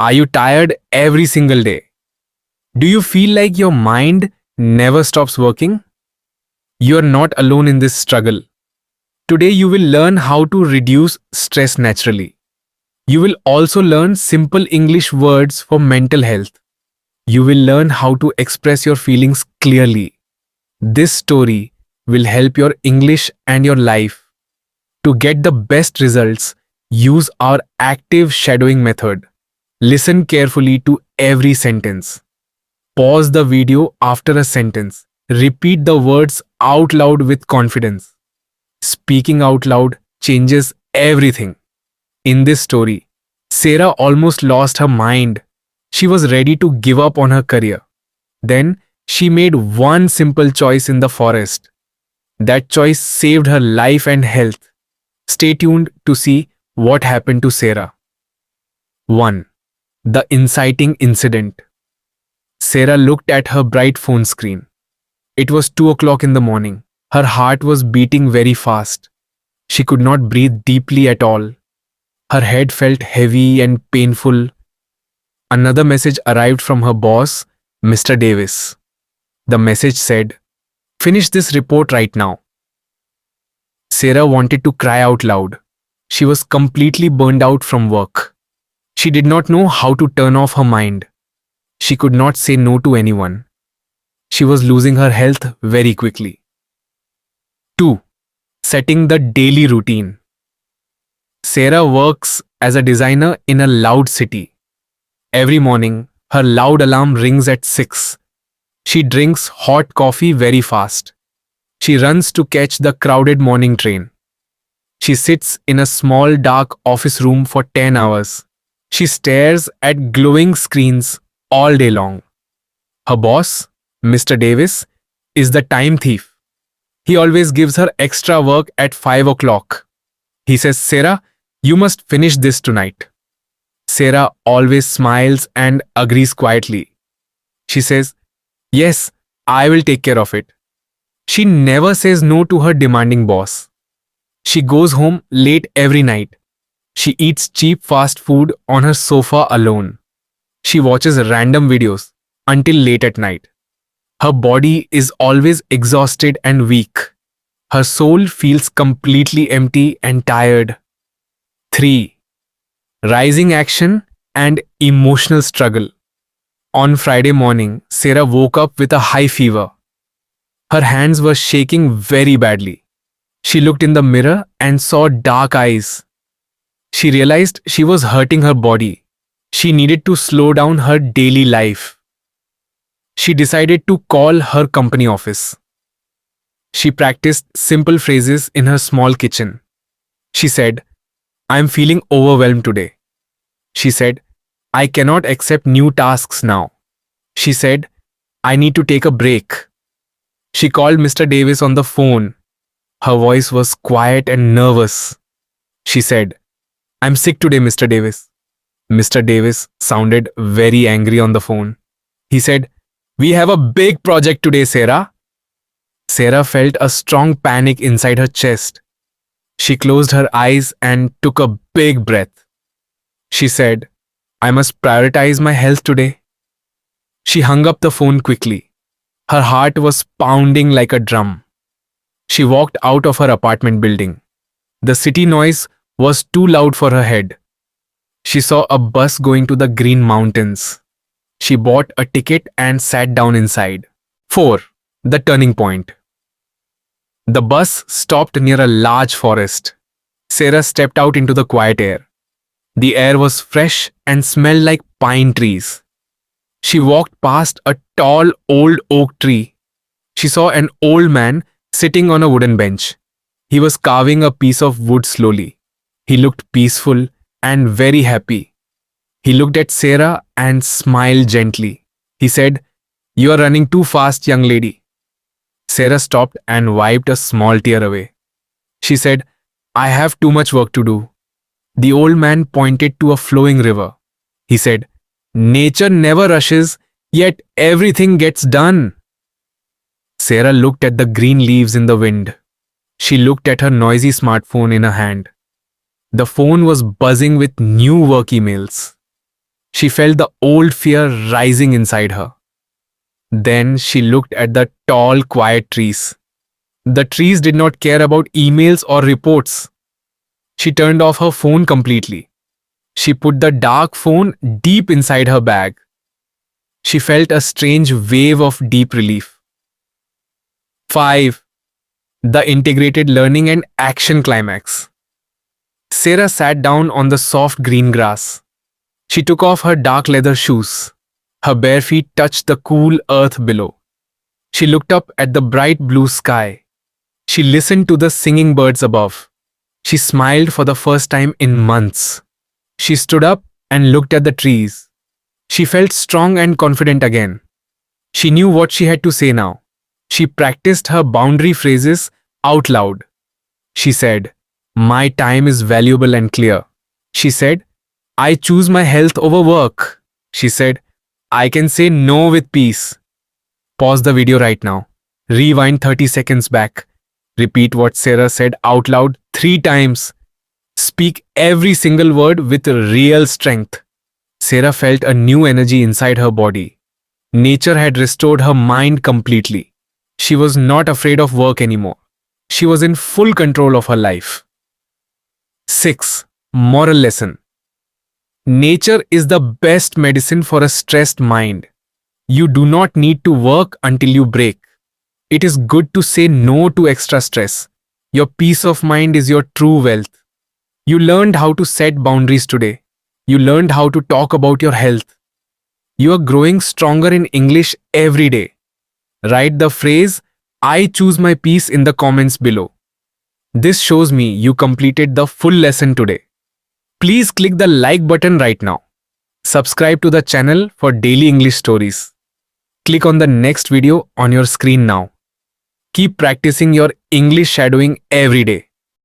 Are you tired every single day? Do you feel like your mind never stops working? You are not alone in this struggle. Today you will learn how to reduce stress naturally. You will also learn simple English words for mental health. You will learn how to express your feelings clearly. This story will help your English and your life. To get the best results, use our active shadowing method. Listen carefully to every sentence. Pause the video after a sentence. Repeat the words out loud with confidence. Speaking out loud changes everything. In this story, Sarah almost lost her mind. She was ready to give up on her career. Then, she made one simple choice in the forest. That choice saved her life and health. Stay tuned to see what happened to Sarah. 1. The inciting incident. Sarah looked at her bright phone screen. It was 2 o'clock in the morning. Her heart was beating very fast. She could not breathe deeply at all. Her head felt heavy and painful. Another message arrived from her boss, Mr. Davis. The message said, "Finish this report right now." Sarah wanted to cry out loud. She was completely burned out from work. She did not know how to turn off her mind. She could not say no to anyone. She was losing her health very quickly. 2. Setting the daily routine. Sarah works as a designer in a loud city. Every morning, her loud alarm rings at 6. She drinks hot coffee very fast. She runs to catch the crowded morning train. She sits in a small dark office room for 10 hours. She stares at glowing screens all day long. Her boss, Mr. Davis, is the time thief. He always gives her extra work at 5 o'clock. He says, "Sarah, you must finish this tonight." Sarah always smiles and agrees quietly. She says, "Yes, I will take care of it." She never says no to her demanding boss. She goes home late every night. She eats cheap fast food on her sofa alone. She watches random videos until late at night. Her body is always exhausted and weak. Her soul feels completely empty and tired. 3. Rising action and emotional struggle. On Friday morning, Sarah woke up with a high fever. Her hands were shaking very badly. She looked in the mirror and saw dark eyes. She realized she was hurting her body. She needed to slow down her daily life. She decided to call her company office. She practiced simple phrases in her small kitchen. She said, "I am feeling overwhelmed today." She said, "I cannot accept new tasks now." She said, "I need to take a break." She called Mr. Davis on the phone. Her voice was quiet and nervous. She said, "I'm sick today, Mr. Davis." Mr. Davis sounded very angry on the phone. He said, "We have a big project today, Sarah." Sarah felt a strong panic inside her chest. She closed her eyes and took a big breath. She said, "I must prioritize my health today." She hung up the phone quickly. Her heart was pounding like a drum. She walked out of her apartment building. The city noise was too loud for her head. She saw a bus going to the Green Mountains. She bought a ticket and sat down inside. 4. The turning point. The bus stopped near a large forest. Sarah stepped out into the quiet air. The air was fresh and smelled like pine trees. She walked past a tall old oak tree. She saw an old man sitting on a wooden bench. He was carving a piece of wood slowly. He looked peaceful and very happy. He looked at Sarah and smiled gently. He said, "You are running too fast, young lady." Sarah stopped and wiped a small tear away. She said, "I have too much work to do." The old man pointed to a flowing river. He said, "Nature never rushes, yet everything gets done." Sarah looked at the green leaves in the wind. She looked at her noisy smartphone in her hand. The phone was buzzing with new work emails. She felt the old fear rising inside her. Then she looked at the tall, quiet trees. The trees did not care about emails or reports. She turned off her phone completely. She put the dark phone deep inside her bag. She felt a strange wave of deep relief. 5. The integrated learning and action climax. Sarah sat down on the soft green grass. She took off her dark leather shoes. Her bare feet touched the cool earth below. She looked up at the bright blue sky. She listened to the singing birds above. She smiled for the first time in months. She stood up and looked at the trees. She felt strong and confident again. She knew what she had to say now. She practiced her boundary phrases out loud. She said, "My time is valuable and clear." She said, "I choose my health over work." She said, "I can say no with peace." Pause the video right now. Rewind 30 seconds back. Repeat what Sarah said out loud 3 times. Speak every single word with real strength. Sarah felt a new energy inside her body. Nature had restored her mind completely. She was not afraid of work anymore. She was in full control of her life. 6. Moral lesson. Nature is the best medicine for a stressed mind. You do not need to work until you break. It is good to say no to extra stress. Your peace of mind is your true wealth. You learned how to set boundaries today. You learned how to talk about your health. You are growing stronger in English every day. Write the phrase, "I choose my peace" in the comments below. This shows me you completed the full lesson today. Please click the like button right now. Subscribe to the channel for daily English stories. Click on the next video on your screen now. Keep practicing your English shadowing every day.